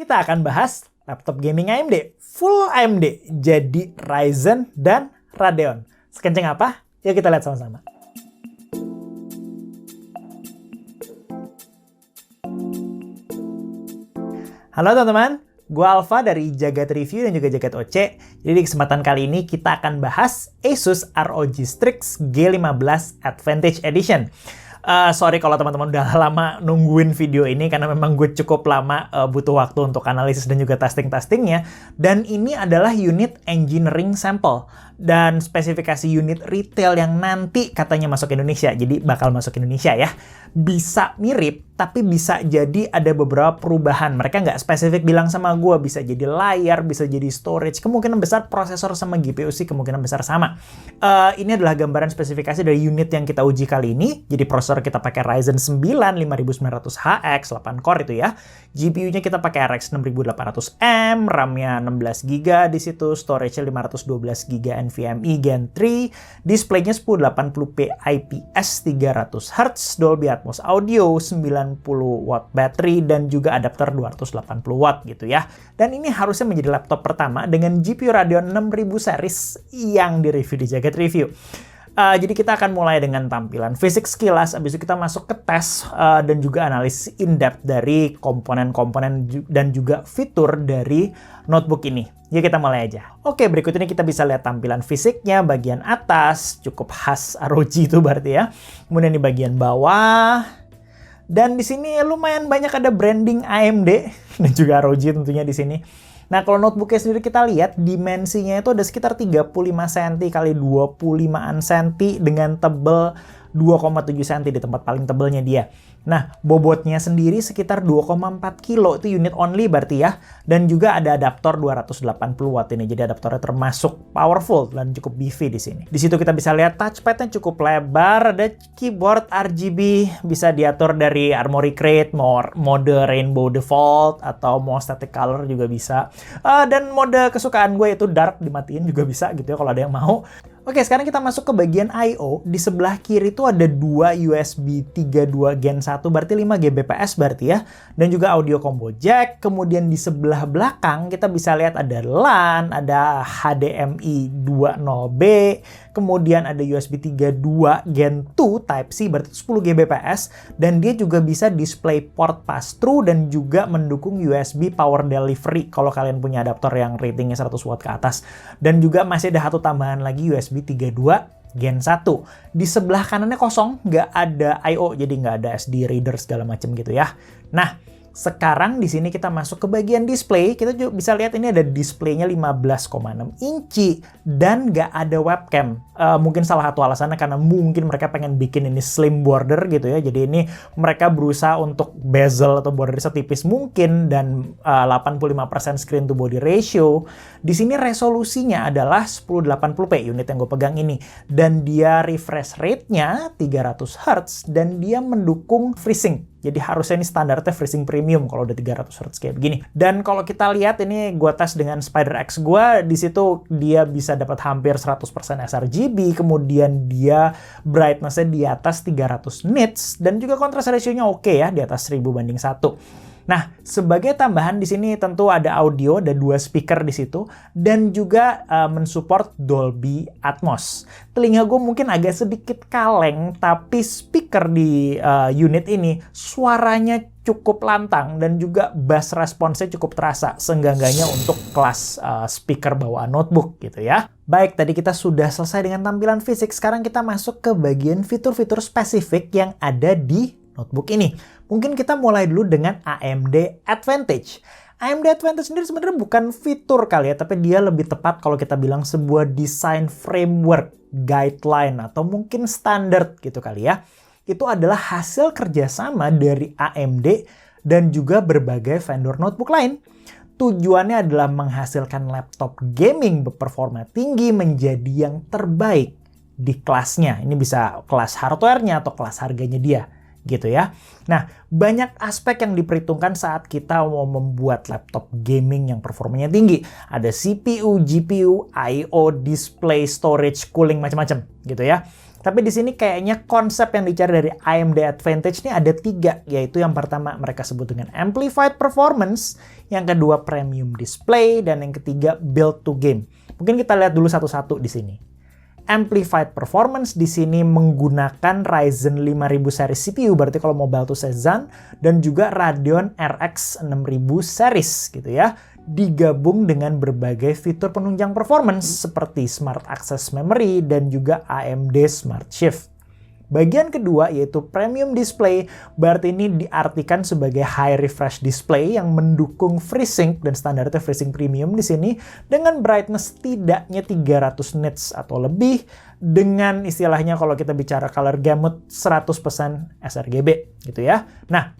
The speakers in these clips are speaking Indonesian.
Kita akan bahas laptop gaming AMD, full AMD, jadi Ryzen dan Radeon. Sekenceng apa? Yuk kita lihat sama-sama. Halo teman-teman, gue Alfa dari Jagat Review dan juga Jagat OC. Jadi di kesempatan kali ini kita akan bahas Asus ROG Strix G15 Advantage Edition. Sorry kalau teman-teman udah lama nungguin video ini karena memang gue cukup lama butuh waktu untuk analisis dan juga testing-testingnya. Dan ini adalah unit engineering sample dan spesifikasi unit retail yang nanti katanya masuk Indonesia. Jadi bakal masuk Indonesia ya. Bisa mirip, tapi bisa jadi ada beberapa perubahan. Mereka nggak spesifik bilang sama gue, bisa jadi layar, bisa jadi storage. Kemungkinan besar prosesor sama GPU sih kemungkinan besar sama. Ini adalah gambaran spesifikasi dari unit yang kita uji kali ini. Jadi prosesor kita pakai Ryzen 9 5900HX 8 core itu ya. GPU-nya kita pakai RX 6800M, RAM-nya 16GB di situ, storage-nya 512GB NVMe Gen 3, display-nya 1080p IPS 300Hz, Dolby Atmos audio, 90 watt battery, dan juga adapter 280 watt gitu ya. Dan ini harusnya menjadi laptop pertama dengan GPU Radeon 6000 series yang direview di Jagat Review. Jadi kita akan mulai dengan tampilan fisik sekilas, habis itu kita masuk ke tes dan juga analisis in-depth dari komponen-komponen dan juga fitur dari notebook ini. Yuk kita mulai aja. Oke, berikut ini kita bisa lihat tampilan fisiknya. Bagian atas cukup khas ROG itu berarti ya. Kemudian di bagian bawah. Dan di sini lumayan banyak ada branding AMD dan juga ROG tentunya di sini. Nah, kalau notebooknya sendiri kita lihat dimensinya itu ada sekitar 35 cm kali 25-an cm dengan tebal 2,7 cm di tempat paling tebalnya dia. Nah, bobotnya sendiri sekitar 2,4 kilo, itu unit only berarti ya. Dan juga ada adaptor 280 watt ini, jadi adaptornya termasuk powerful dan cukup beefy di sini. Di situ kita bisa lihat touchpadnya cukup lebar, ada keyboard RGB, bisa diatur dari Armoury Crate, mode Rainbow Default, atau mau static color juga bisa. Dan mode kesukaan gue itu dark, dimatiin juga bisa gitu ya kalau ada yang mau. Oke, sekarang kita masuk ke bagian I/O. Di sebelah kiri itu ada dua USB 3.2 Gen 1, berarti 5 Gbps berarti ya. Dan juga audio combo jack. Kemudian di sebelah belakang kita bisa lihat ada LAN, ada HDMI 2.0B. Kemudian ada USB 3.2 Gen 2 Type-C, berarti 10 Gbps. Dan dia juga bisa display port pass-through dan juga mendukung USB Power Delivery kalau kalian punya adaptor yang ratingnya 100 watt ke atas. Dan juga masih ada satu tambahan lagi, USB 3.2 Gen 1. Di sebelah kanannya kosong, nggak ada I/O, jadi nggak ada SD reader segala macam gitu ya. Nah, sekarang di sini kita masuk ke bagian display. Kita juga bisa lihat ini ada displaynya 15,6 inci dan nggak ada webcam. Mungkin salah satu alasannya karena mungkin mereka pengen bikin ini slim border gitu ya. Jadi ini mereka berusaha untuk bezel atau border setipis mungkin dan 85% screen to body ratio. Di sini resolusinya adalah 1080p unit yang gue pegang ini, dan dia refresh rate-nya 300 Hz dan dia mendukung FreeSync. Jadi harusnya ini standarnya FreeSync Premium kalau udah 300 Hz kayak begini. Dan kalau kita lihat ini gue tes dengan SpiderX gue, di situ dia bisa dapat hampir 100% sRGB, kemudian dia brightness-nya di atas 300 nits dan juga contrast ratio-nya oke ya, di atas 1000:1. Nah, sebagai tambahan di sini tentu ada audio, ada 2 speaker di situ, dan juga mensupport Dolby Atmos. Telinga gue mungkin agak sedikit kaleng, tapi speaker di unit ini suaranya cukup lantang dan juga bass response-nya cukup terasa, seenggak-enggaknya untuk kelas speaker bawaan notebook gitu ya. Baik, tadi kita sudah selesai dengan tampilan fisik, sekarang kita masuk ke bagian fitur-fitur spesifik yang ada di notebook ini. Mungkin kita mulai dulu dengan AMD Advantage. AMD Advantage sendiri sebenarnya bukan fitur kali ya, tapi dia lebih tepat kalau kita bilang sebuah design framework, guideline, atau mungkin standar gitu kali ya. Itu adalah hasil kerjasama dari AMD dan juga berbagai vendor notebook lain. Tujuannya adalah menghasilkan laptop gaming berperforma tinggi menjadi yang terbaik di kelasnya. Ini bisa kelas hardware-nya atau kelas harganya dia. Gitu ya. Nah, banyak aspek yang diperhitungkan saat kita mau membuat laptop gaming yang performanya tinggi. Ada CPU, GPU, I/O, display, storage, cooling, macam-macam gitu ya. Tapi di sini kayaknya konsep yang dicari dari AMD Advantage ini ada 3, yaitu yang pertama mereka sebut dengan Amplified Performance, yang kedua Premium Display, dan yang ketiga Build to Game. Mungkin kita lihat dulu satu-satu di sini. Amplified Performance di sini menggunakan Ryzen 5000 series CPU, berarti kalau mobile tuh Zen, dan juga Radeon RX 6000 series gitu ya. Digabung dengan berbagai fitur penunjang performance seperti Smart Access Memory dan juga AMD Smart Shift. Bagian kedua yaitu Premium Display, berarti ini diartikan sebagai high refresh display yang mendukung FreeSync dan standarnya FreeSync Premium di sini dengan brightness tidaknya 300 nits atau lebih, dengan istilahnya kalau kita bicara color gamut 100% sRGB gitu ya. Nah,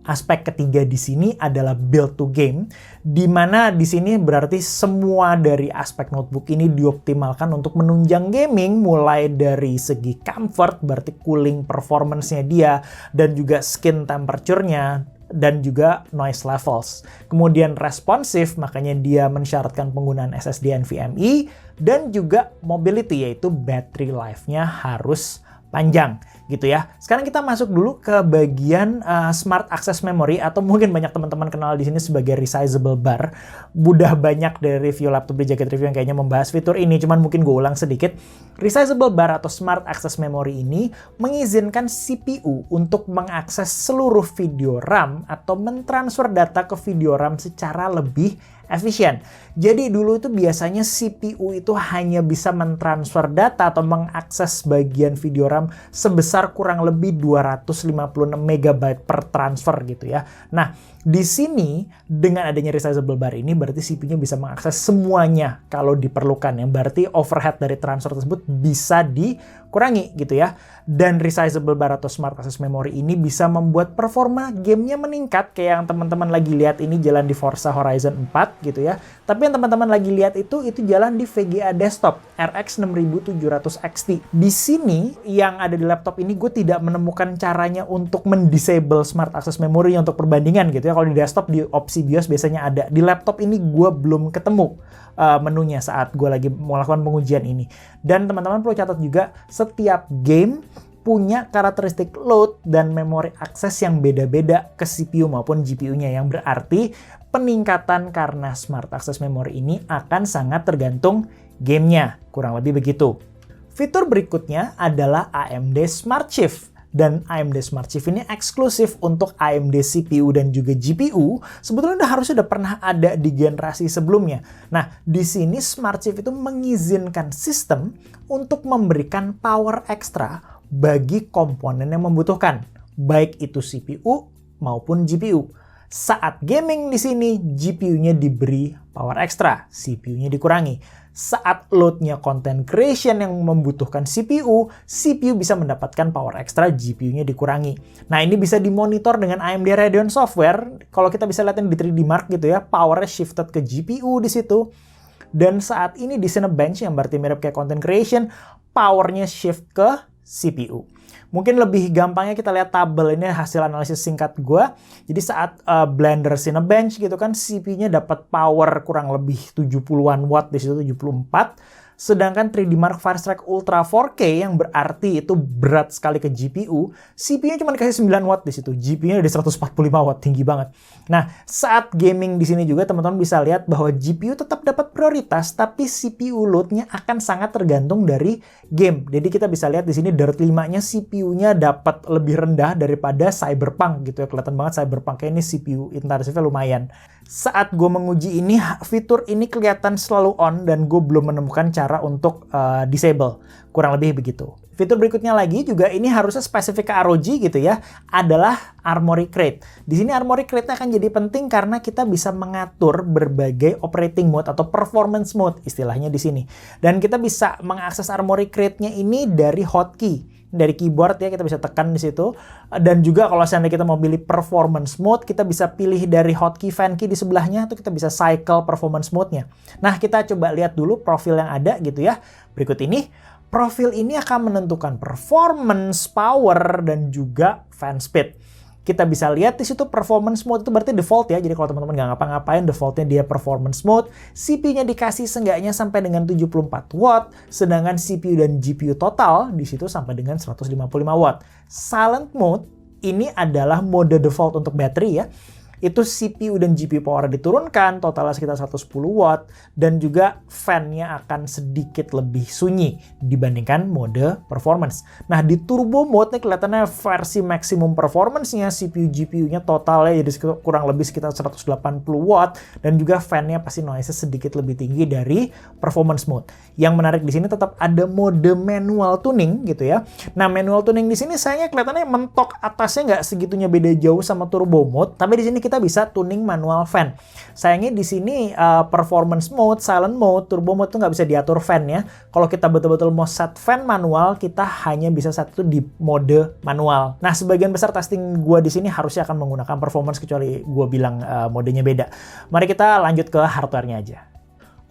aspek ketiga di sini adalah build to game, di mana di sini berarti semua dari aspek notebook ini dioptimalkan untuk menunjang gaming, mulai dari segi comfort, berarti cooling performance-nya dia, dan juga skin temperature-nya, dan juga noise levels. Kemudian responsive, makanya dia mensyaratkan penggunaan SSD NVMe, dan juga mobility, yaitu battery life-nya harus panjang gitu ya. Sekarang kita masuk dulu ke bagian Smart Access Memory, atau mungkin banyak teman-teman kenal di sini sebagai resizable bar. Udah banyak dari review laptop di Jagat Review yang kayaknya membahas fitur ini, cuman mungkin gue ulang sedikit. Resizable bar atau Smart Access Memory ini mengizinkan CPU untuk mengakses seluruh video RAM atau mentransfer data ke video RAM secara lebih efisien. Jadi dulu itu biasanya CPU itu hanya bisa mentransfer data atau mengakses bagian video RAM sebesar kurang lebih 256 MB per transfer gitu ya. Nah, di sini dengan adanya resizable bar ini berarti CPU-nya bisa mengakses semuanya kalau diperlukan, yang berarti overhead dari transfer tersebut bisa dikurangi gitu ya. Dan resizable bar atau Smart Access Memory ini bisa membuat performa gamenya meningkat, kayak yang teman-teman lagi lihat ini jalan di Forza Horizon 4 gitu ya. Tapi yang teman-teman lagi lihat itu jalan di VGA desktop RX 6700 XT. Di sini yang ada di laptop ini gue tidak menemukan caranya untuk mendisable Smart Access Memory untuk perbandingan gitu ya. Kalau di desktop di opsi BIOS biasanya ada. Di laptop ini gue belum ketemu menunya saat gue lagi melakukan pengujian ini. Dan teman-teman perlu catat juga, setiap game punya karakteristik load dan memori akses yang beda-beda ke CPU maupun GPU-nya, yang berarti peningkatan karena Smart Access Memory ini akan sangat tergantung gamenya, kurang lebih begitu. Fitur berikutnya adalah AMD Smart Shift. Dan AMD Smart Shift ini eksklusif untuk AMD CPU dan juga GPU. Sebetulnya harusnya udah pernah ada di generasi sebelumnya. Nah, di sini Smart Shift itu mengizinkan sistem untuk memberikan power ekstra bagi komponen yang membutuhkan, baik itu CPU maupun GPU. Saat gaming di sini, GPU-nya diberi power ekstra, CPU-nya dikurangi. Saat load-nya content creation yang membutuhkan CPU bisa mendapatkan power ekstra, GPU-nya dikurangi. Nah, ini bisa dimonitor dengan AMD Radeon software. Kalau kita bisa lihat di 3D Mark gitu ya, power-nya shifted ke GPU di situ. Dan saat ini di Cinebench, yang berarti mirip kayak content creation, power-nya shift ke CPU. Mungkin lebih gampangnya kita lihat tabel ini, hasil analisis singkat gue. Jadi saat Blender Cinebench gitu kan, CPU-nya dapat power kurang lebih 70-an watt di situ, 74. Sedangkan 3D Mark Firestrike Ultra 4K yang berarti itu berat sekali ke GPU, CPU-nya cuma dikasih 9 watt di situ, GPU-nya di 145 watt, tinggi banget. Nah, saat gaming di sini juga teman-teman bisa lihat bahwa GPU tetap dapat prioritas, tapi CPU load-nya akan sangat tergantung dari game. Jadi kita bisa lihat di sini Dirt 5-nya CPU-nya dapat lebih rendah daripada Cyberpunk gitu ya. Kelihatan banget Cyberpunk ini CPU intensifnya lumayan. Saat gue menguji ini, fitur ini kelihatan selalu on dan gue belum menemukan cara untuk disable. Kurang lebih begitu. Fitur berikutnya lagi juga ini harusnya spesifik ke ROG gitu ya, adalah Armoury Crate. Di sini Armoury Crate akan jadi penting karena kita bisa mengatur berbagai operating mode atau performance mode istilahnya di sini. Dan kita bisa mengakses Armoury Crate-nya ini dari hotkey. Dari keyboard ya, kita bisa tekan di situ. Dan juga kalau seandainya kita mau pilih performance mode, kita bisa pilih dari hotkey fan key di sebelahnya, atau kita bisa cycle performance mode-nya. Nah, kita coba lihat dulu profil yang ada gitu ya. Berikut ini, profil ini akan menentukan performance, power, dan juga fan speed. Kita bisa lihat di situ performance mode itu berarti default ya. Jadi kalau teman-teman nggak ngapa-ngapain, defaultnya dia performance mode. CPU-nya dikasih seenggaknya sampai dengan 74 watt, sedangkan CPU dan GPU total di situ sampai dengan 155 watt. Silent mode ini adalah mode default untuk baterai ya. Itu CPU dan GPU power diturunkan, totalnya sekitar 110 watt, dan juga fan-nya akan sedikit lebih sunyi dibandingkan mode performance. Nah, di turbo mode nih kelihatannya versi maksimum performance-nya, CPU GPU-nya totalnya jadi kurang lebih sekitar 180 watt, dan juga fan-nya pasti noise-nya sedikit lebih tinggi dari performance mode. Yang menarik di sini tetap ada mode manual tuning gitu ya. Nah, manual tuning di sini sayangnya kelihatannya mentok atasnya nggak segitunya beda jauh sama turbo mode, tapi di sini kita bisa tuning manual fan. Sayangnya di sini performance mode, silent mode, turbo mode tuh nggak bisa diatur fan-nya. Kalau kita betul-betul mau set fan manual, kita hanya bisa set itu di mode manual. Nah, sebagian besar testing gua di sini harusnya akan menggunakan performance kecuali gua bilang modenya beda. Mari kita lanjut ke hardware-nya aja.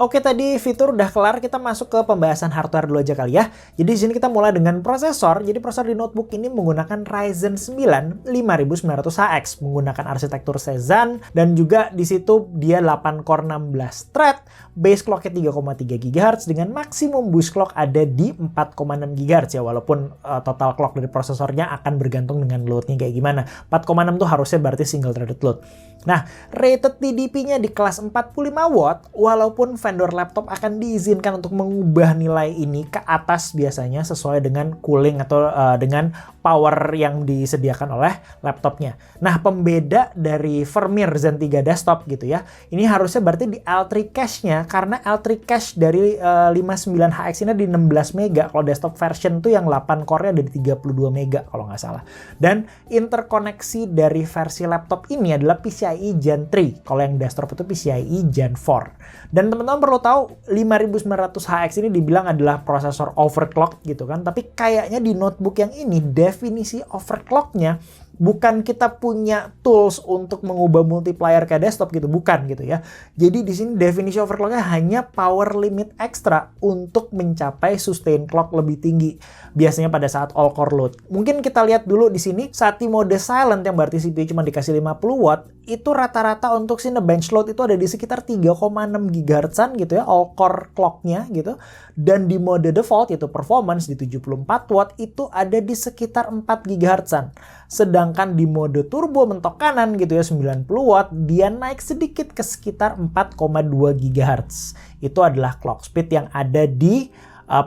Oke, tadi fitur udah kelar, kita masuk ke pembahasan hardware dulu aja kali ya. Jadi di sini kita mulai dengan prosesor. Jadi prosesor di notebook ini menggunakan Ryzen 9 5900HX, menggunakan arsitektur Cezanne, dan juga di situ dia 8 core 16 thread, base clock-nya 3,3 GHz dengan maksimum boost clock ada di 4,6 GHz ya, walaupun total clock dari prosesornya akan bergantung dengan load-nya kayak gimana. 4,6 tuh harusnya berarti single threaded load. Nah, rated TDP-nya di kelas 45 watt, walaupun vendor laptop akan diizinkan untuk mengubah nilai ini ke atas biasanya sesuai dengan cooling atau dengan power yang disediakan oleh laptopnya. Nah, pembeda dari firmware Zen 3 desktop gitu ya, ini harusnya berarti di L3 cache-nya, karena L3 cache dari 59HX ini di 16 MB, kalau desktop version tuh yang 8 core-nya ada di 32 MB kalau nggak salah. Dan interkoneksi dari versi laptop ini adalah PCIe Gen 3, kalau yang desktop itu PCIe Gen 4. Dan teman-teman perlu tahu 5900HX ini dibilang adalah prosesor overclock gitu kan, tapi kayaknya di notebook yang ini definisi overclocknya bukan kita punya tools untuk mengubah multiplier ke desktop gitu, bukan gitu ya. Jadi di sini definisi overclocknya hanya power limit ekstra untuk mencapai sustain clock lebih tinggi. Biasanya pada saat all core load. Mungkin kita lihat dulu di sini saat di mode silent yang berarti CPU cuma dikasih 50 watt, itu rata-rata untuk Cinebench load itu ada di sekitar 3,6 GHz-an gitu ya, all core clock-nya gitu. Dan di mode default yaitu performance di 74 watt itu ada di sekitar 4 GHz-an. Sedangkan di mode turbo mentok kanan gitu ya 90 watt, dia naik sedikit ke sekitar 4,2 GHz. Itu adalah clock speed yang ada di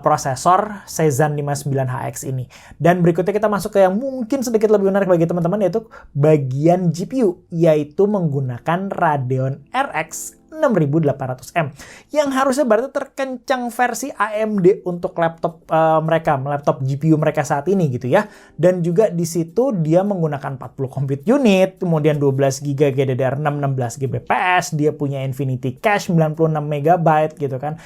prosesor Cezanne 59HX ini. Dan berikutnya kita masuk ke yang mungkin sedikit lebih menarik bagi teman-teman, yaitu bagian GPU, yaitu menggunakan Radeon RX 6800M yang harusnya berarti terkencang versi AMD untuk laptop laptop GPU mereka saat ini gitu ya. Dan juga di situ dia menggunakan 40 compute unit, kemudian 12 GB GDDR6, 16 GB PS, dia punya Infinity Cache 96 MB gitu kan.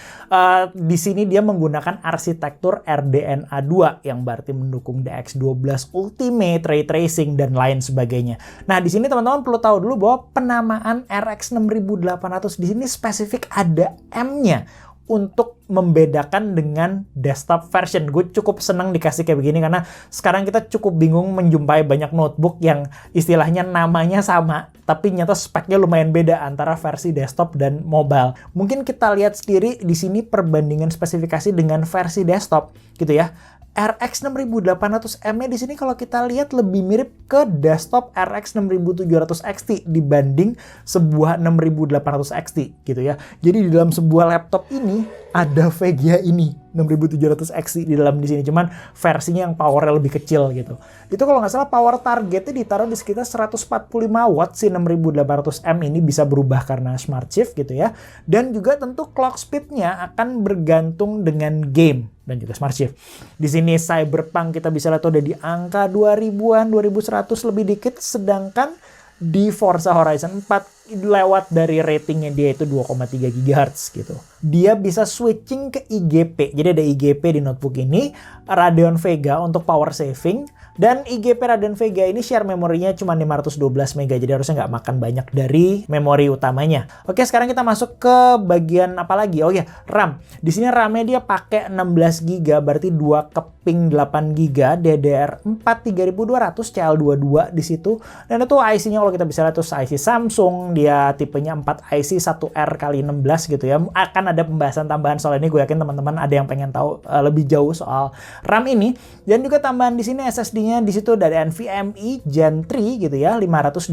Di sini dia menggunakan arsitektur RDNA 2 yang berarti mendukung DX12 Ultimate, Ray Tracing dan lain sebagainya. Nah, di sini teman-teman perlu tahu dulu bahwa penamaan RX 6800 di sini spesifik ada M-nya untuk membedakan dengan desktop version. Gue cukup senang dikasih kayak begini karena sekarang kita cukup bingung menjumpai banyak notebook yang istilahnya namanya sama tapi nyata speknya lumayan beda antara versi desktop dan mobile. Mungkin kita lihat sendiri di sini perbandingan spesifikasi dengan versi desktop gitu ya. RX 6800M-nya di sini kalau kita lihat lebih mirip ke desktop RX 6700 XT dibanding sebuah 6800 XT gitu ya. Jadi di dalam sebuah laptop ini ada VGA ini 6700 XT di dalam di sini, cuman versinya yang powernya lebih kecil gitu. Itu kalau nggak salah power targetnya ditaruh di sekitar 145 watt si 6800M ini, bisa berubah karena smart shift gitu ya. Dan juga tentu clock speednya akan bergantung dengan game dan juga smart shift. Di sini Cyberpunk kita bisa lihat udah di angka 2000-an, 2100 lebih dikit, sedangkan di Forza Horizon 4 lewat dari ratingnya dia itu 2,3 GHz gitu. Dia bisa switching ke IGP. Jadi ada IGP di notebook ini, Radeon Vega untuk power saving, dan IGP Radeon Vega ini share memorinya cuma 512 MB, jadi harusnya nggak makan banyak dari memori utamanya. Oke, sekarang kita masuk ke bagian apa lagi? Oh ya, RAM. Di sini RAM-nya dia pakai 16 GB, berarti 2 keping 8 GB, DDR4 3200 CL22 di situ. Dan itu IC-nya kalau kita bisa lihat tuh IC Samsung, dia tipenya 4 IC 1R x16 gitu ya. Akan ada pembahasan tambahan soal ini, gue yakin teman-teman ada yang pengen tahu lebih jauh soal RAM ini. Dan juga tambahan di sini SSD-nya di situ dari NVMe Gen 3 gitu ya, 512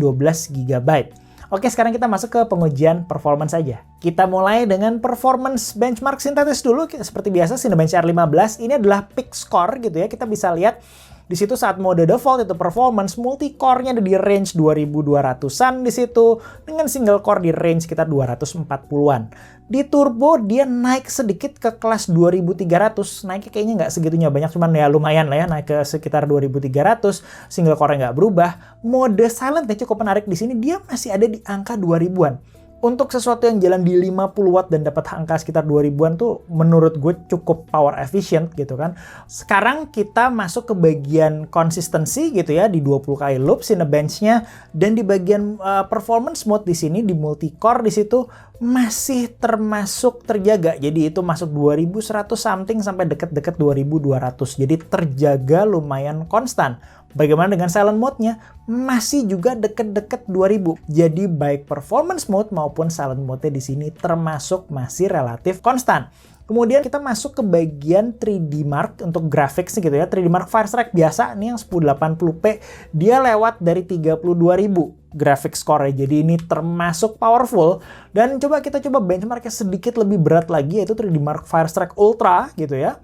GB. Oke, sekarang kita masuk ke pengujian performance saja. Kita mulai dengan performance benchmark sintetis dulu. Seperti biasa, Cinebench R15 ini adalah peak score gitu ya. Kita bisa lihat di situ saat mode default itu performance multi-core-nya ada di range 2200-an di situ, dengan single core di range sekitar 240-an. Di turbo dia naik sedikit ke kelas 2300, naiknya kayaknya nggak segitunya banyak, cuman ya lumayan lah ya, naik ke sekitar 2300, single core-nya nggak berubah. Mode silent yang cukup menarik di sini, dia masih ada di angka 2000-an. Untuk sesuatu yang jalan di 50 watt dan dapat angka sekitar 2000-an tuh menurut gue cukup power efficient gitu kan. Sekarang kita masuk ke bagian konsistensi gitu ya, di 20 kali loop Cinebench-nya, dan di bagian performance mode di sini di multi core di situ masih termasuk terjaga. Jadi itu masuk 2100 something sampai deket-deket 2200. Jadi terjaga lumayan konstan. Bagaimana dengan silent mode-nya? Masih juga deket-deket 2000. Jadi baik performance mode maupun silent mode-nya di sini termasuk masih relatif konstan. Kemudian kita masuk ke bagian 3D Mark untuk graphics gitu ya. 3D Mark Firestrike biasa nih yang 1080p, dia lewat dari 32.000 graphics score. Jadi ini termasuk powerful. Dan kita coba benchmarknya sedikit lebih berat lagi, yaitu 3D Mark Firestrike Ultra gitu ya.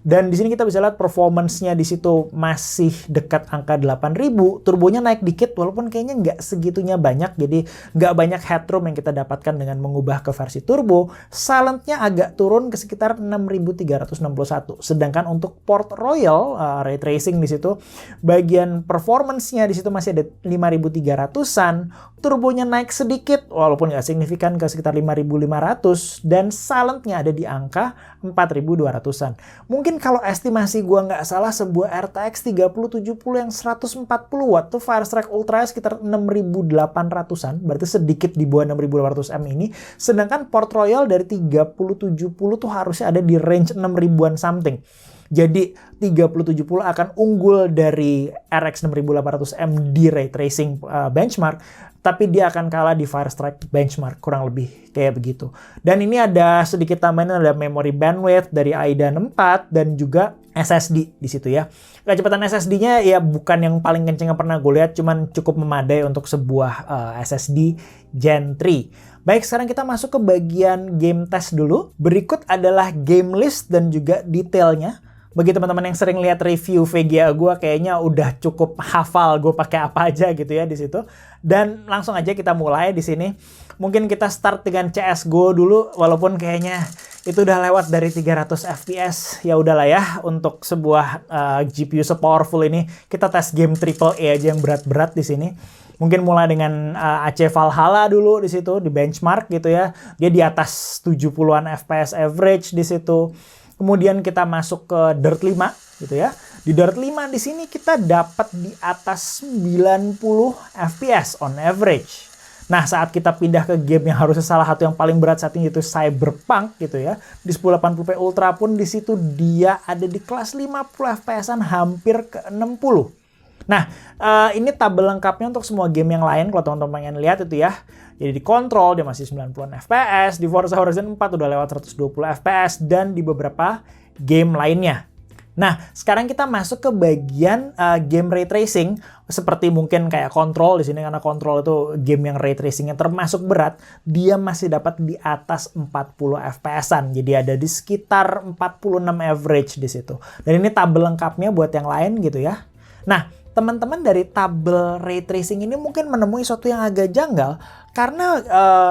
Dan di sini kita bisa lihat performance-nya di situ masih dekat angka 8000. Turbonya naik dikit walaupun kayaknya nggak segitunya banyak. Jadi nggak banyak headroom yang kita dapatkan dengan mengubah ke versi turbo. Silent-nya agak turun ke sekitar 6361. Sedangkan untuk Port Royal ray tracing di situ, bagian performance-nya di situ masih ada 5300-an. Turbonya naik sedikit walaupun nggak signifikan ke sekitar 5500, dan silent-nya ada di angka 4200-an. Mungkin kalau estimasi gua nggak salah, sebuah RTX 3070 yang 140 watt tuh Firestrike Ultra sekitar 6800-an, berarti sedikit di bawah 6800M ini. Sedangkan Port Royal dari 3070 tuh harusnya ada di range 6000-an something. Jadi 3070 akan unggul dari RX 6800M di ray tracing benchmark, tapi dia akan kalah di Firestrike benchmark, kurang lebih kayak begitu. Dan ini ada sedikit tambahan, ada memory bandwidth dari AIDA 4 dan juga SSD di situ ya. Kecepatan SSD-nya ya bukan yang paling kenceng yang pernah gue lihat, cuman cukup memadai untuk sebuah SSD Gen 3. Baik, sekarang kita masuk ke bagian game test dulu. Berikut adalah game list dan juga detailnya. Bagi teman-teman yang sering lihat review VGA gue, kayaknya udah cukup hafal gue pakai apa aja gitu ya di situ. Dan langsung aja kita mulai di sini. Mungkin kita start dengan CS:GO dulu, walaupun kayaknya itu udah lewat dari 300 FPS. Ya udahlah ya, untuk sebuah GPU sepowerful ini, kita tes game AAA aja yang berat-berat di sini. Mungkin mulai dengan AC Valhalla dulu di situ, di benchmark gitu ya. Dia di atas 70-an FPS average di situ. Kemudian kita masuk ke Dirt 5 gitu ya. Di Dirt 5 di sini kita dapat di atas 90 FPS on average. Nah, saat kita pindah ke game yang harusnya salah satu yang paling berat saat ini, yaitu Cyberpunk gitu ya. Di 1080p Ultra pun di situ dia ada di kelas 50 FPS-an, hampir ke 60. Nah, ini tabel lengkapnya untuk semua game yang lain kalau teman-teman pengen lihat itu ya. Jadi di Control dia masih 90-an FPS, di Forza Horizon 4 udah lewat 120 FPS, dan di beberapa game lainnya. Nah, sekarang kita masuk ke bagian game ray tracing, seperti mungkin kayak Control di sini, karena Control itu game yang ray tracingnya termasuk berat, dia masih dapat di atas 40 FPS-an. Jadi ada di sekitar 46 average di situ. Dan ini tabel lengkapnya buat yang lain gitu ya. Nah, teman-teman dari tabel ray tracing ini mungkin menemui sesuatu yang agak janggal, karena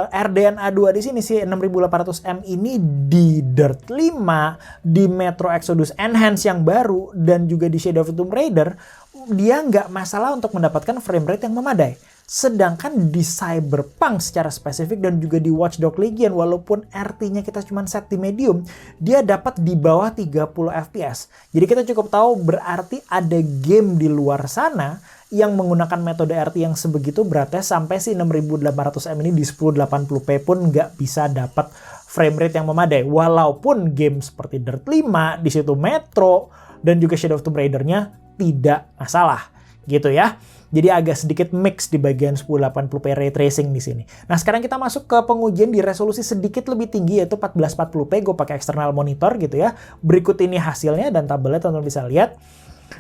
RDNA 2 di sini sih 6800M ini di Dirt 5, di Metro Exodus Enhanced yang baru, dan juga di Shadow of the Tomb Raider, dia nggak masalah untuk mendapatkan frame rate yang memadai. Sedangkan di Cyberpunk secara spesifik dan juga di Watch Dogs Legion, walaupun RT-nya kita cuma set di medium, dia dapat di bawah 30 FPS. Jadi kita cukup tahu berarti ada game di luar sana yang menggunakan metode RT yang sebegitu beratnya sampai si 6800M ini di 1080p pun nggak bisa dapat frame rate yang memadai. Walaupun game seperti Dirt 5, di situ Metro, dan juga Shadow of Tomb Raider-nya tidak masalah. Gitu ya. Jadi agak sedikit mix di bagian 1080p ray tracing di sini. Nah, sekarang kita masuk ke pengujian di resolusi sedikit lebih tinggi yaitu 1440p. Gue pakai external monitor gitu ya. Berikut ini hasilnya dan tabelnya teman-teman bisa lihat.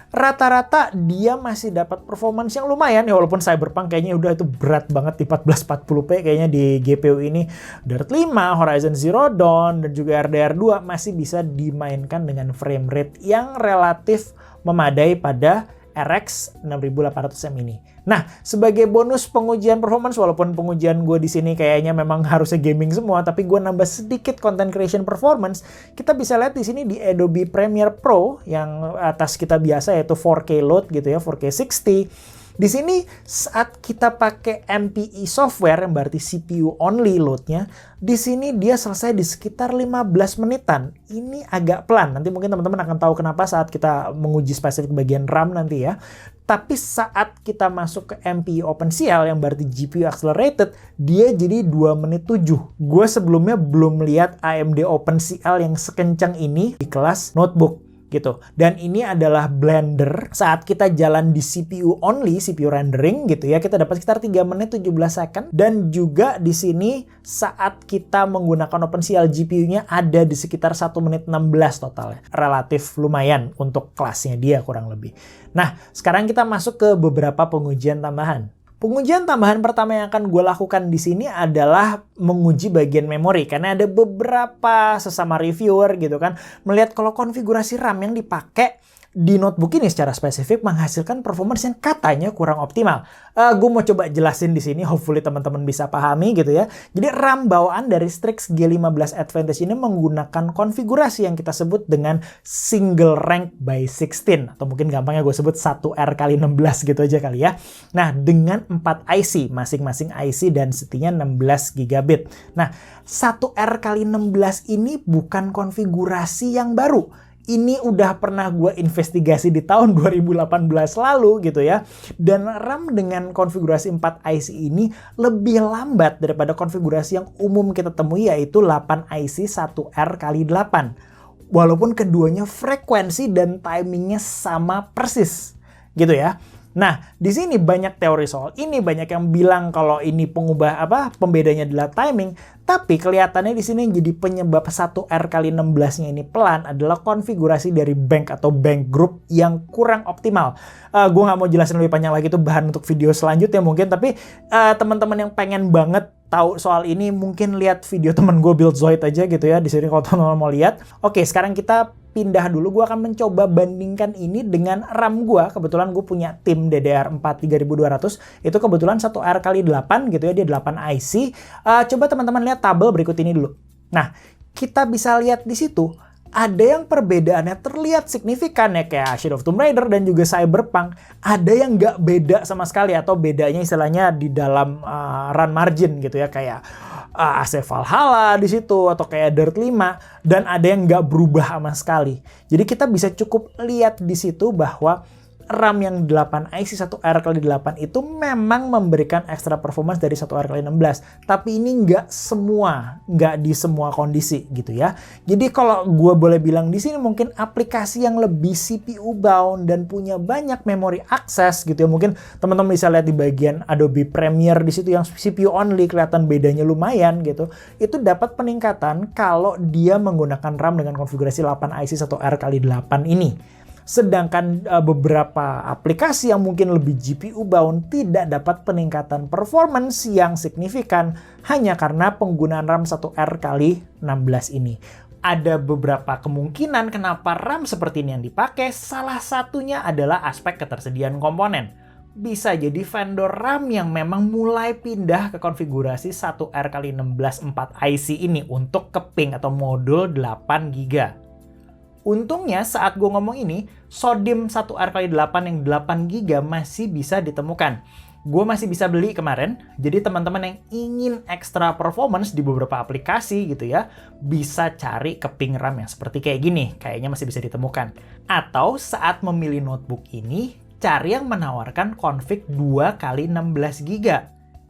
Rata-rata dia masih dapat performance yang lumayan ya, walaupun Cyberpunk kayaknya udah itu berat banget di 1440p kayaknya di GPU ini. Dirt 5, Horizon Zero Dawn, dan juga RDR 2 masih bisa dimainkan dengan frame rate yang relatif memadai pada RX 6800M ini. Nah, sebagai bonus pengujian performance, walaupun pengujian gue di sini kayaknya memang harusnya gaming semua, tapi gue nambah sedikit content creation performance. Kita bisa lihat di sini di Adobe Premiere Pro yang atas kita biasa yaitu 4K load gitu ya, 4K 60. Di sini saat kita pakai MPE software yang berarti CPU only loadnya, di sini dia selesai di sekitar 15 menitan. Ini agak pelan. Nanti mungkin teman-teman akan tahu kenapa saat kita menguji spesifik bagian RAM nanti ya. Tapi saat kita masuk ke MPE OpenCL yang berarti GPU accelerated, dia jadi 2 menit 7. Gue sebelumnya belum lihat AMD OpenCL yang sekencang ini di kelas notebook. Gitu. Dan ini adalah Blender saat kita jalan di CPU only, CPU rendering gitu ya, kita dapat sekitar 3 menit 17 second. Dan juga di sini saat kita menggunakan OpenCL GPU-nya ada di sekitar 1 menit 16 totalnya. Relatif lumayan untuk kelasnya dia kurang lebih. Nah, sekarang kita masuk ke beberapa pengujian tambahan. Pengujian tambahan pertama yang akan gue lakukan di sini adalah menguji bagian memori, karena ada beberapa sesama reviewer gitu kan melihat kalau konfigurasi RAM yang dipakai di notebook ini secara spesifik menghasilkan performance yang katanya kurang optimal. Gue mau coba jelasin di sini, hopefully teman-teman bisa pahami gitu ya. Jadi RAM bawaan dari Strix G15 Advantage ini menggunakan konfigurasi yang kita sebut dengan single rank by 16 atau mungkin gampangnya gue sebut 1R x 16 gitu aja kali ya. Nah, dengan 4 IC, masing-masing IC density-nya 16 GB. Nah, 1R x 16 ini bukan konfigurasi yang baru. Ini udah pernah gue investigasi di tahun 2018 lalu gitu ya. Dan RAM dengan konfigurasi 4 IC ini lebih lambat daripada konfigurasi yang umum kita temui yaitu 8 IC 1R x 8. Walaupun keduanya frekuensi dan timingnya sama persis gitu ya. Nah, di sini banyak teori soal ini, banyak yang bilang kalau ini pembedanya adalah timing, tapi kelihatannya di sini yang jadi penyebab 1R x 16-nya ini pelan adalah konfigurasi dari bank atau bank group yang kurang optimal. Gue nggak mau jelasin lebih panjang lagi, itu bahan untuk video selanjutnya mungkin, tapi teman-teman yang pengen banget tahu soal ini mungkin lihat video temen gue Build Zoid aja gitu ya di sini kalau teman-teman mau lihat. Oke, sekarang kita pindah dulu. Gue akan mencoba bandingkan ini dengan RAM gue. Kebetulan gue punya tim DDR4 3200. Itu kebetulan 1R x 8 gitu ya, dia 8 IC. Coba teman-teman lihat tabel berikut ini dulu. Nah, kita bisa lihat di situ ada yang perbedaannya terlihat signifikan ya, kayak Shadow of Tomb Raider dan juga Cyberpunk. Ada yang nggak beda sama sekali atau bedanya istilahnya di dalam run margin gitu ya, kayak AC Valhalla di situ atau kayak Dirt 5, dan ada yang nggak berubah sama sekali. Jadi kita bisa cukup lihat di situ bahwa RAM yang 8 IC 1R x 8 itu memang memberikan ekstra performance dari 1R x 16. Tapi ini nggak di semua kondisi gitu ya. Jadi kalau gue boleh bilang di sini mungkin aplikasi yang lebih CPU bound dan punya banyak memori akses gitu ya. Mungkin teman-teman bisa lihat di bagian Adobe Premiere di situ yang CPU only kelihatan bedanya lumayan gitu. Itu dapat peningkatan kalau dia menggunakan RAM dengan konfigurasi 8 IC 1R x 8 ini. Sedangkan beberapa aplikasi yang mungkin lebih GPU bound tidak dapat peningkatan performance yang signifikan hanya karena penggunaan RAM 1R x 16 ini. Ada beberapa kemungkinan kenapa RAM seperti ini yang dipakai, salah satunya adalah aspek ketersediaan komponen. Bisa jadi vendor RAM yang memang mulai pindah ke konfigurasi 1R x 16 4 IC ini untuk keping atau modul 8 GB. Untungnya saat gue ngomong ini, SODIMM 1R x 8 yang 8 GB masih bisa ditemukan. gue masih bisa beli kemarin. Jadi teman-teman yang ingin extra performance di beberapa aplikasi gitu ya, bisa cari keping RAM yang seperti kayak gini. Kayaknya masih bisa ditemukan. Atau saat memilih notebook ini, cari yang menawarkan config 2x16GB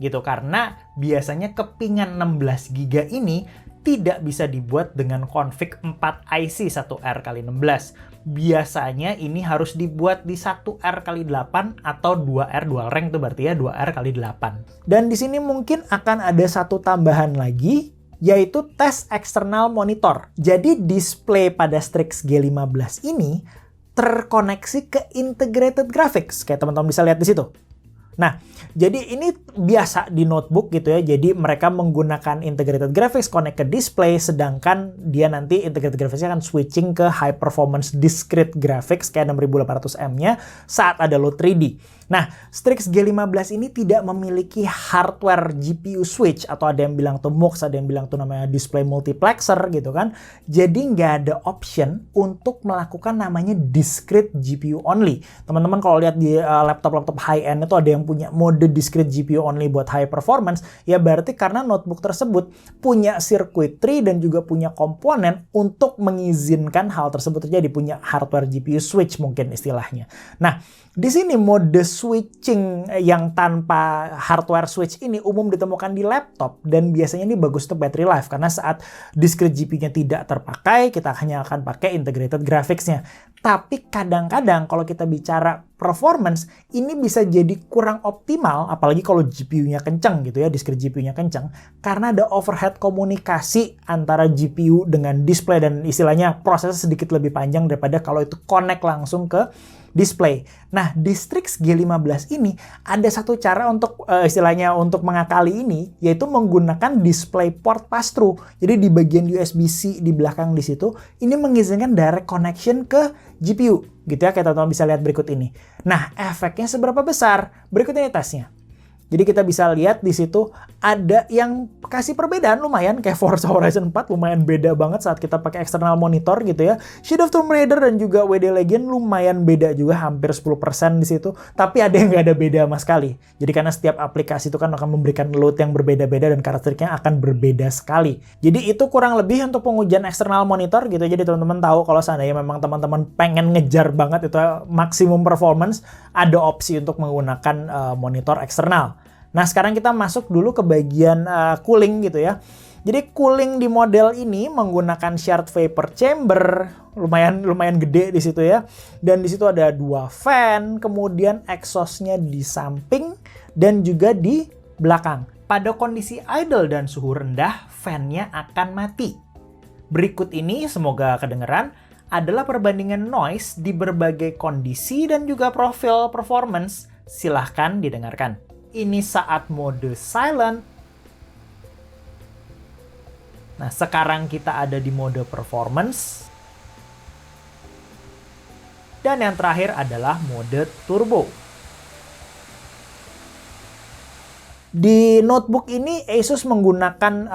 gitu. Karena biasanya kepingan 16GB ini tidak bisa dibuat dengan config 4IC 1R x16. Biasanya ini harus dibuat di 1R x8 atau 2R dual rank, itu berarti ya 2R x8. Dan di sini mungkin akan ada satu tambahan lagi, yaitu tes eksternal monitor. Jadi display pada Strix G15 ini terkoneksi ke integrated graphics, kayak teman-teman bisa lihat di situ. Nah, jadi ini biasa di notebook gitu ya. Jadi mereka menggunakan integrated graphics connect ke display, sedangkan dia nanti integrated graphics-nya akan switching ke high performance discrete graphics kayak 6800M-nya saat ada load 3D. Nah, Strix G15 ini tidak memiliki hardware GPU switch, atau ada yang bilang tuh MUX, ada yang bilang tuh namanya display multiplexer gitu kan. Jadi nggak ada option untuk melakukan namanya discrete GPU only. Teman-teman kalau lihat di laptop-laptop high-end itu ada yang punya mode discrete GPU only buat high performance, ya berarti karena notebook tersebut punya circuitry dan juga punya komponen untuk mengizinkan hal tersebut terjadi, punya hardware GPU switch mungkin istilahnya. Nah, di sini mode switching yang tanpa hardware switch ini umum ditemukan di laptop, dan biasanya ini bagus untuk battery life karena saat discrete GPU-nya tidak terpakai, kita hanya akan pakai integrated graphics-nya. Tapi kadang-kadang kalau kita bicara performance, ini bisa jadi kurang optimal, apalagi kalau GPU-nya kenceng gitu ya, discrete GPU-nya kenceng, karena ada overhead komunikasi antara GPU dengan display, dan istilahnya prosesnya sedikit lebih panjang daripada kalau itu connect langsung ke display. Nah, di Strix G15 ini ada satu cara untuk istilahnya untuk mengakali ini, yaitu menggunakan display port pass-through. Jadi di bagian USB-C di belakang di situ, ini mengizinkan direct connection ke GPU. Gitu ya, kayak teman-teman bisa lihat berikut ini. Nah, efeknya seberapa besar? Berikut ini tesnya. Jadi kita bisa lihat di situ ada yang kasih perbedaan lumayan, kayak Forza Horizon 4 lumayan beda banget saat kita pakai external monitor gitu ya. Shadow of Tomb Raider dan juga WD Legend lumayan beda juga, hampir 10% di situ. Tapi ada yang nggak ada beda sama sekali. Jadi karena setiap aplikasi itu kan akan memberikan load yang berbeda-beda dan karakteristiknya akan berbeda sekali. Jadi itu kurang lebih untuk pengujian eksternal monitor gitu. Jadi teman-teman tahu kalau seandainya memang teman-teman pengen ngejar banget itu maksimum performance, ada opsi untuk menggunakan monitor eksternal. Nah, sekarang kita masuk dulu ke bagian cooling gitu ya. Jadi cooling di model ini menggunakan shared vapor chamber, lumayan gede di situ ya. Dan di situ ada 2 fan, kemudian exhaust-nya di samping dan juga di belakang. Pada kondisi idle dan suhu rendah, fan-nya akan mati. Berikut ini semoga kedengeran adalah perbandingan noise di berbagai kondisi dan juga profil performance. Silahkan didengarkan. Ini saat mode silent. Nah, sekarang kita ada di mode performance. Dan yang terakhir adalah mode turbo. Di notebook ini Asus menggunakan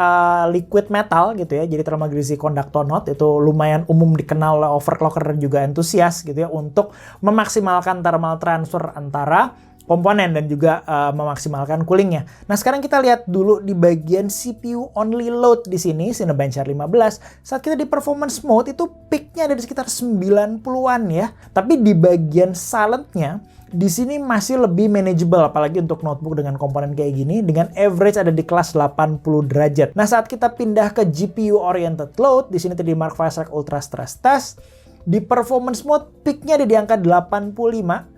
liquid metal gitu ya, jadi thermal greasy conductor node, itu lumayan umum dikenal oleh overclocker dan juga entusias gitu ya, untuk memaksimalkan thermal transfer antara komponen dan juga memaksimalkan coolingnya. Nah, sekarang kita lihat dulu di bagian CPU only load di sini, Cinebench R15. Saat kita di performance mode itu peaknya ada di sekitar 90-an ya. Tapi di bagian silentnya, di sini masih lebih manageable, apalagi untuk notebook dengan komponen kayak gini, dengan average ada di kelas 80 derajat. Nah, saat kita pindah ke GPU oriented load, di sini tadi Mark V Ultra Stress Test, di performance mode peaknya ada di angka 85,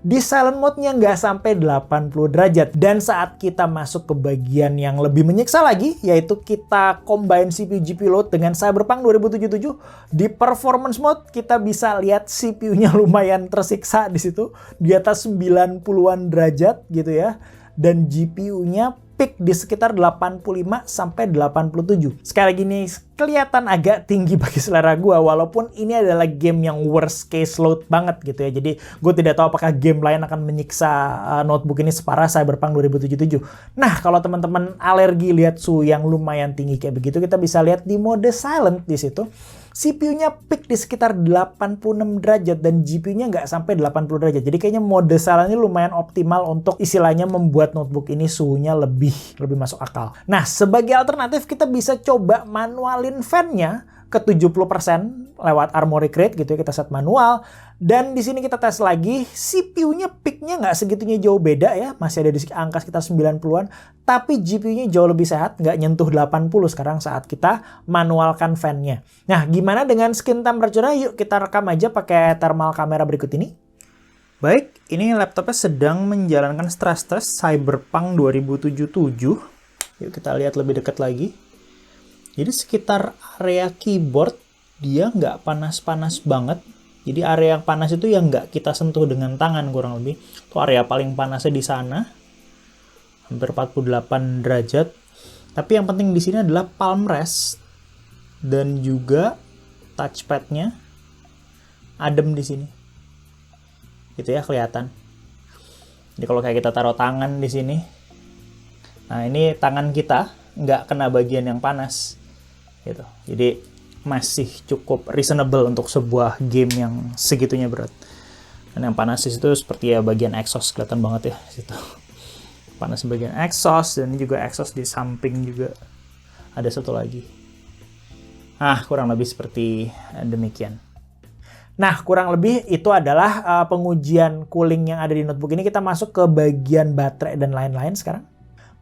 di silent mode-nya nggak sampai 80 derajat. Dan saat kita masuk ke bagian yang lebih menyiksa lagi, yaitu kita combine CPU GPU load dengan Cyberpunk 2077, di performance mode kita bisa lihat CPU-nya lumayan tersiksa di situ, di atas 90-an derajat gitu ya. Dan GPU-nya peak di sekitar 85 sampai 87. Sekali lagi nih, kelihatan agak tinggi bagi selera gue, walaupun ini adalah game yang worst case load banget gitu ya. Jadi gue tidak tahu apakah game lain akan menyiksa notebook ini separah Cyberpunk 2077. Nah, kalau teman-teman alergi lihat suhu yang lumayan tinggi kayak begitu, kita bisa lihat di mode silent di situ. CPU-nya peak di sekitar 86 derajat dan GPU-nya nggak sampai 80 derajat. Jadi kayaknya mode silent ini lumayan optimal untuk istilahnya membuat notebook ini suhunya lebih masuk akal. Nah, sebagai alternatif kita bisa coba manualin fan-nya ke 70% lewat Armoury Crate gitu ya, kita set manual. Dan di sini kita tes lagi, CPU-nya peak-nya nggak segitunya jauh beda ya, masih ada di angka sekitar 90-an, tapi GPU-nya jauh lebih sehat, nggak nyentuh 80 sekarang saat kita manualkan fan-nya. Nah, gimana dengan skin temperature-nya? Yuk kita rekam aja pakai thermal kamera berikut ini. Baik, ini laptopnya sedang menjalankan stress test Cyberpunk 2077. Yuk kita lihat lebih dekat lagi. Jadi sekitar area keyboard dia nggak panas-panas banget. Jadi area yang panas itu yang nggak kita sentuh dengan tangan kurang lebih. Itu area paling panasnya di sana. Hampir 48 derajat. Tapi yang penting di sini adalah palm rest dan juga touchpad-nya adem di sini. Gitu ya, kelihatan. Jadi kalau kayak kita taruh tangan di sini. Nah, ini tangan kita nggak kena bagian yang panas. Gitu. Jadi masih cukup reasonable untuk sebuah game yang segitunya berat. Dan yang panas di situ seperti ya bagian exhaust, kelihatan banget ya di situ. Panas bagian exhaust, dan ini juga exhaust di samping juga. Ada satu lagi. Kurang lebih seperti demikian. Nah, kurang lebih itu adalah pengujian cooling yang ada di notebook ini. Kita masuk ke bagian baterai dan lain-lain sekarang.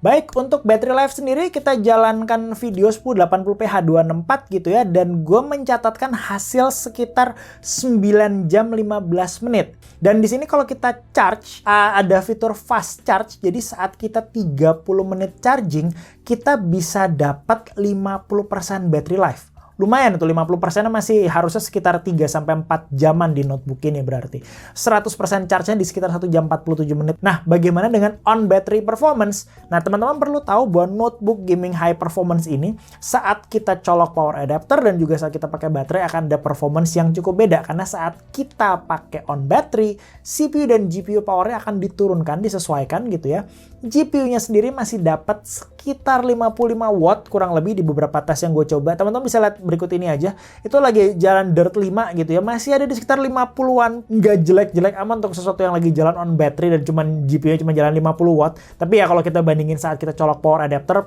Baik, untuk battery life sendiri kita jalankan video 1080p H264 gitu ya, dan gue mencatatkan hasil sekitar 9 jam 15 menit. Dan di sini kalau kita charge, ada fitur fast charge, jadi saat kita 30 menit charging, kita bisa dapat 50% battery life. Lumayan itu, 50%-nya masih harusnya sekitar 3-4 jaman di notebook ini berarti. 100% charge-nya di sekitar 1 jam 47 menit. Nah, bagaimana dengan on battery performance? Nah, teman-teman perlu tahu bahwa notebook gaming high performance ini, saat kita colok power adapter dan juga saat kita pakai baterai akan ada performance yang cukup beda. Karena saat kita pakai on battery, CPU dan GPU powernya akan diturunkan, disesuaikan gitu ya. GPU-nya sendiri masih dapat sekitar 55 watt kurang lebih di beberapa tes yang gue coba. Teman-teman bisa lihat berikut ini aja. Itu lagi jalan Dirt 5 gitu ya. Masih ada di sekitar 50-an. Nggak jelek-jelek aman untuk sesuatu yang lagi jalan on battery dan cuman GPU-nya cuma jalan 50 watt. Tapi ya kalau kita bandingin saat kita colok power adapter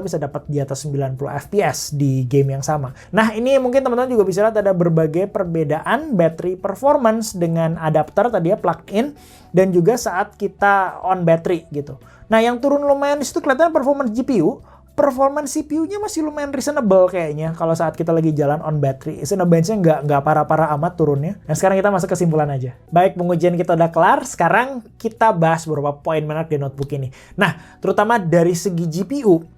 bisa dapat di atas 90 fps di game yang sama. Nah, ini mungkin teman-teman juga bisa lihat ada berbagai perbedaan battery performance dengan adapter tadi ya, plug-in, dan juga saat kita on battery gitu. Nah, yang turun lumayan di situ kelihatan performance GPU. Performance CPU-nya masih lumayan reasonable kayaknya kalau saat kita lagi jalan on battery. Cinebench-nya nggak parah-parah amat turunnya. Nah, sekarang kita masuk kesimpulan aja. Baik, pengujian kita udah kelar. Sekarang kita bahas beberapa poin menarik di notebook ini. Nah, terutama dari segi GPU,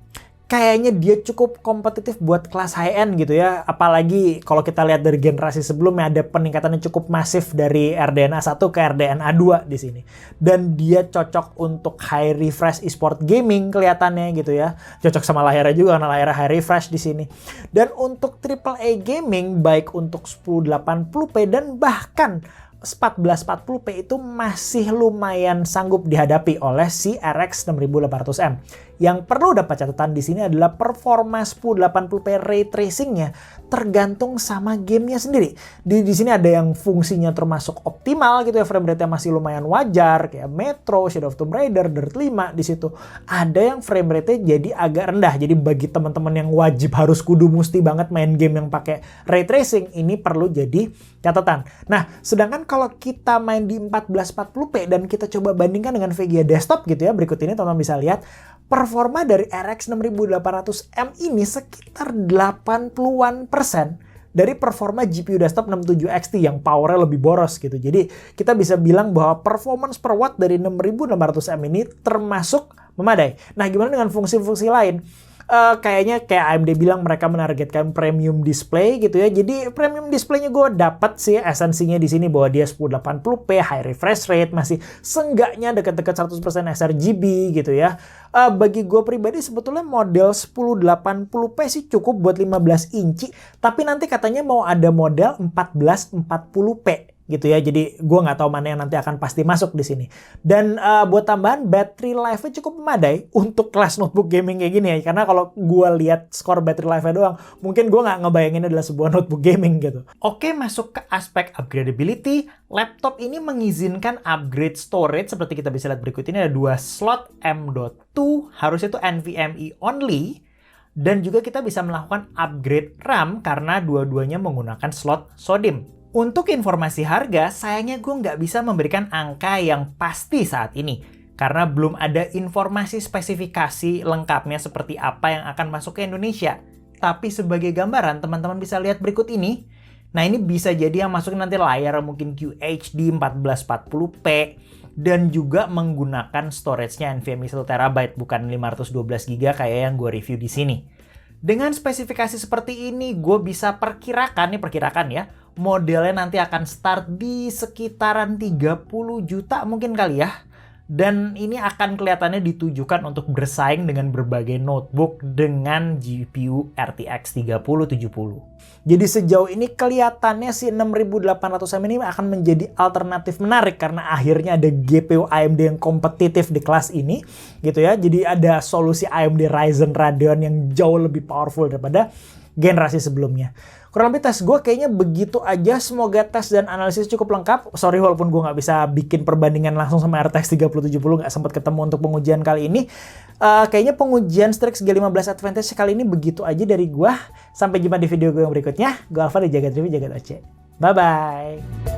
kayaknya dia cukup kompetitif buat kelas high-end gitu ya. Apalagi kalau kita lihat dari generasi sebelumnya ada peningkatannya cukup masif dari RDNA 1 ke RDNA 2 di sini. Dan dia cocok untuk high refresh esport gaming kelihatannya gitu ya. Cocok sama layarnya juga karena layarnya high refresh di sini. Dan untuk AAA gaming baik untuk 1080p dan bahkan 1440p itu masih lumayan sanggup dihadapi oleh si RX 6800M. Yang perlu dapat catatan di sini adalah performa 1080p ray tracing-nya tergantung sama gamenya sendiri. Di sini ada yang fungsinya termasuk optimal gitu ya, frame rate-nya masih lumayan wajar kayak Metro, Shadow of Tomb Raider, Dirt 5 di situ. Ada yang frame rate-nya jadi agak rendah. Jadi bagi teman-teman yang wajib harus kudu mesti banget main game yang pakai ray tracing, ini perlu jadi catatan. Nah, sedangkan kalau kita main di 1440p dan kita coba bandingkan dengan VGA desktop gitu ya, berikut ini teman-teman bisa lihat performa dari RX 6800M ini sekitar 80-an% dari performa GPU desktop 67 XT yang powernya lebih boros gitu. Jadi kita bisa bilang bahwa performance per watt dari 6800M ini termasuk memadai. Nah, gimana dengan fungsi-fungsi lain? kayaknya kayak AMD bilang mereka menargetkan premium display gitu ya. Jadi premium displaynya gue dapat sih esensinya di sini bahwa dia 1080p, high refresh rate, masih seenggaknya dekat-dekat 100% sRGB gitu ya. Bagi gue pribadi sebetulnya model 1080p sih cukup buat 15 inci, tapi nanti katanya mau ada model 1440p gitu ya. Jadi gue nggak tahu mana yang nanti akan pasti masuk di sini. Dan buat tambahan, battery life-nya cukup memadai untuk kelas notebook gaming kayak gini ya. Karena kalau gue lihat skor battery life-nya doang, mungkin gue nggak ngebayangin adalah sebuah notebook gaming gitu. Oke, masuk ke aspek upgradability. Laptop ini mengizinkan upgrade storage seperti kita bisa lihat berikut ini, ada 2 slot M.2, harusnya itu NVMe only. Dan juga kita bisa melakukan upgrade RAM karena dua-duanya menggunakan slot SODIMM. Untuk informasi harga, sayangnya gue nggak bisa memberikan angka yang pasti saat ini. Karena belum ada informasi spesifikasi lengkapnya seperti apa yang akan masuk ke Indonesia. Tapi sebagai gambaran, teman-teman bisa lihat berikut ini. Nah, ini bisa jadi yang masuk nanti layar mungkin QHD 1440p. Dan juga menggunakan storage-nya NVMe 1TB, bukan 512GB kayak yang gue review di sini. Dengan spesifikasi seperti ini, gue bisa perkirakan ya, modelnya nanti akan start di sekitaran 30 juta mungkin kali ya. Dan ini akan kelihatannya ditujukan untuk bersaing dengan berbagai notebook dengan GPU RTX 3070. Jadi sejauh ini kelihatannya si 6800M ini akan menjadi alternatif menarik karena akhirnya ada GPU AMD yang kompetitif di kelas ini gitu ya. Jadi ada solusi AMD Ryzen Radeon yang jauh lebih powerful daripada generasi sebelumnya. Kurang lebih tes gue kayaknya begitu aja. Semoga tes dan analisis cukup lengkap. Sorry walaupun gue nggak bisa bikin perbandingan langsung sama RTX 3070, nggak sempat ketemu untuk pengujian kali ini. Kayaknya pengujian Strix G15 Advantage kali ini begitu aja dari gue. Sampai jumpa di video gue yang berikutnya. Gue Alfa dari Jagat Review, Jagat Oce. Bye-bye.